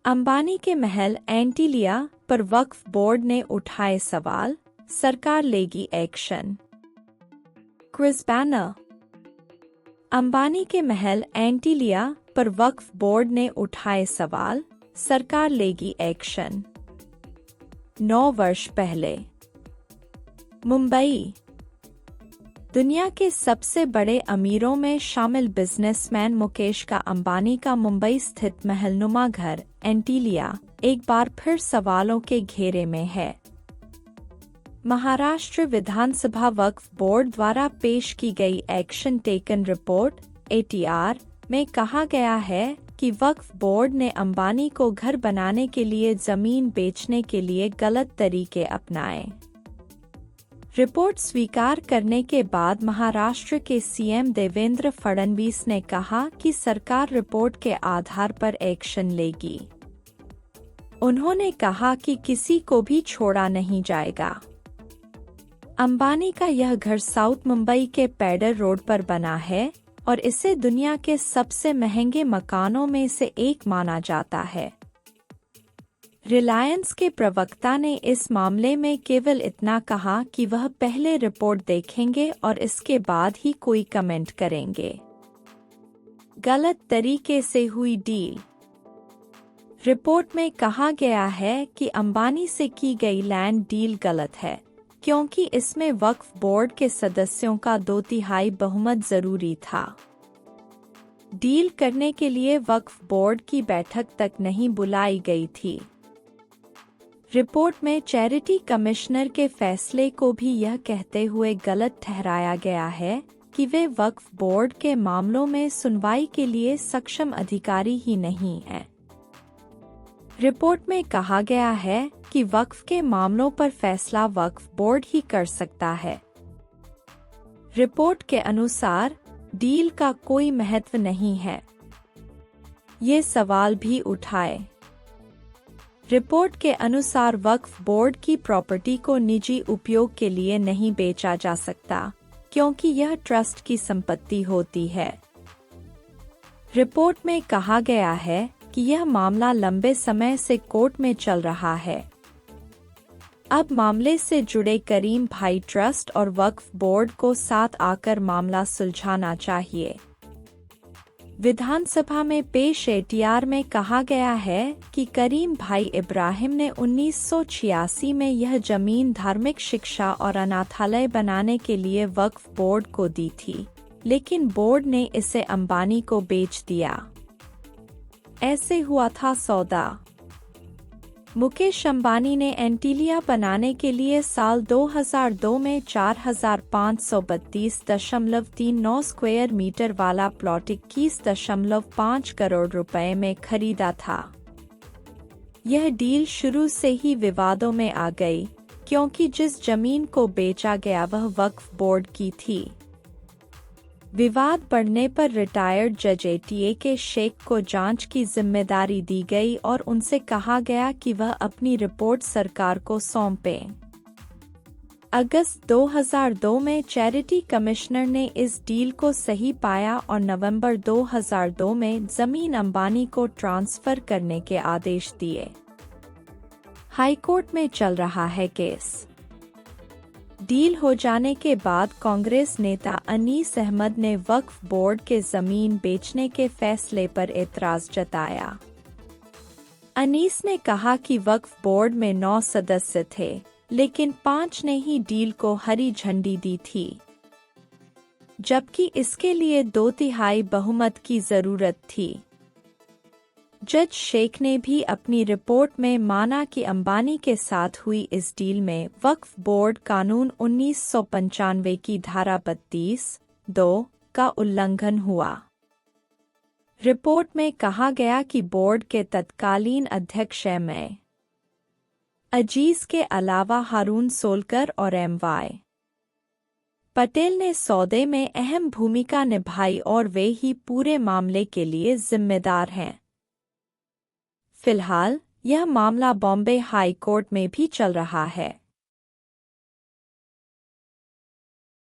अंबानी के महल एंटीलिया पर वक्फ बोर्ड ने उठाए सवाल, सरकार लेगी एक्शन। Chris banner. अंबानी के महल एंटीलिया पर वक्फ बोर्ड ने उठाए सवाल, सरकार लेगी एक्शन। 9 वर्ष पहले मुंबई। दुनिया के सबसे बड़े अमीरों में शामिल बिजनेसमैन मुकेश का अंबानी का मुंबई स्थित महलनुमा घर एंटीलिया एक बार फिर सवालों के घेरे में है। महाराष्ट्र विधानसभा वक्फ बोर्ड द्वारा पेश की गई एक्शन टेकन रिपोर्ट (ATR) में कहा गया है कि वक्फ बोर्ड ने अंबानी को घर बनाने के लिए जमीन बेचने के लिए गलत तरीके अपनाए। रिपोर्ट स्वीकार करने के बाद महाराष्ट्र के सीएम देवेंद्र फडणवीस ने कहा कि सरकार रिपोर्ट के आधार पर एक्शन लेगी। उन्होंने कहा कि किसी को भी छोड़ा नहीं जाएगा। अंबानी का यह घर साउथ मुंबई के पैडर रोड पर बना है और इसे दुनिया के सबसे महंगे मकानों में से एक माना जाता है। रिलायंस के प्रवक्ता ने इस मामले में केवल इतना कहा कि वह पहले रिपोर्ट देखेंगे और इसके बाद ही कोई कमेंट करेंगे। गलत तरीके से हुई डील। रिपोर्ट में कहा गया है कि अंबानी से की गई लैंड डील गलत है, क्योंकि इसमें वक्फ बोर्ड के सदस्यों का 2/3 बहुमत जरूरी था। डील करने के लिए वक्फ बोर्ड की बैठक तक नहीं बुलाई गई थी। रिपोर्ट में चैरिटी कमिश्नर के फैसले को भी यह कहते हुए गलत ठहराया गया है कि वे वक्फ बोर्ड के मामलों में सुनवाई के लिए सक्षम अधिकारी ही नहीं हैं। रिपोर्ट में कहा गया है कि वक्फ के मामलों पर फैसला वक्फ बोर्ड ही कर सकता है। रिपोर्ट के अनुसार डील का कोई महत्व नहीं है। ये सवाल भी उठाए। रिपोर्ट के अनुसार वक्फ बोर्ड की प्रॉपर्टी को निजी उपयोग के लिए नहीं बेचा जा सकता, क्योंकि यह ट्रस्ट की संपत्ति होती है। रिपोर्ट में कहा गया है कि यह मामला लंबे समय से कोर्ट में चल रहा है। अब मामले से जुड़े करीम भाई ट्रस्ट और वक्फ बोर्ड को साथ आकर मामला सुलझाना चाहिए। विधानसभा में पेश ATR में कहा गया है कि करीम भाई इब्राहिम ने 1986 में यह जमीन धार्मिक शिक्षा और अनाथालय बनाने के लिए वक्फ बोर्ड को दी थी, लेकिन बोर्ड ने इसे अंबानी को बेच दिया। ऐसे हुआ था सौदा। मुकेश अंबानी ने एंटीलिया बनाने के लिए साल 2002 में 4532.39 स्क्वायर मीटर वाला प्लॉट 21.5 करोड़ रुपए में खरीदा था। यह डील शुरू से ही विवादों में आ गई, क्योंकि जिस जमीन को बेचा गया वह वक्फ बोर्ड की थी। विवाद बढ़ने पर रिटायर्ड जज ATA के शेख को जांच की जिम्मेदारी दी गई और उनसे कहा गया कि वह अपनी रिपोर्ट सरकार को सौंपें। अगस्त 2002 में चैरिटी कमिश्नर ने इस डील को सही पाया और नवंबर 2002 में जमीन अंबानी को ट्रांसफर करने के आदेश दिए। हाईकोर्ट में चल रहा है केस। डील हो जाने के बाद कांग्रेस नेता अनीस अहमद ने वक्फ बोर्ड के जमीन बेचने के फैसले पर एतराज जताया। अनीस ने कहा कि वक्फ बोर्ड में 9 सदस्य थे, लेकिन 5 ने ही डील को हरी झंडी दी थी, जबकि इसके लिए 2/3 बहुमत की जरूरत थी। जज शेख ने भी अपनी रिपोर्ट में माना कि अंबानी के साथ हुई इस डील में वक्फ बोर्ड कानून 1995 की धारा 32(2) का उल्लंघन हुआ। रिपोर्ट में कहा गया कि बोर्ड के तत्कालीन अध्यक्ष M.A. अजीज के अलावा हारून सोलकर और M.Y. पटेल ने सौदे में अहम भूमिका निभाई और वे ही पूरे मामले के लिए जिम्मेदार हैं। फिलहाल यह मामला बॉम्बे हाई कोर्ट में भी चल रहा है।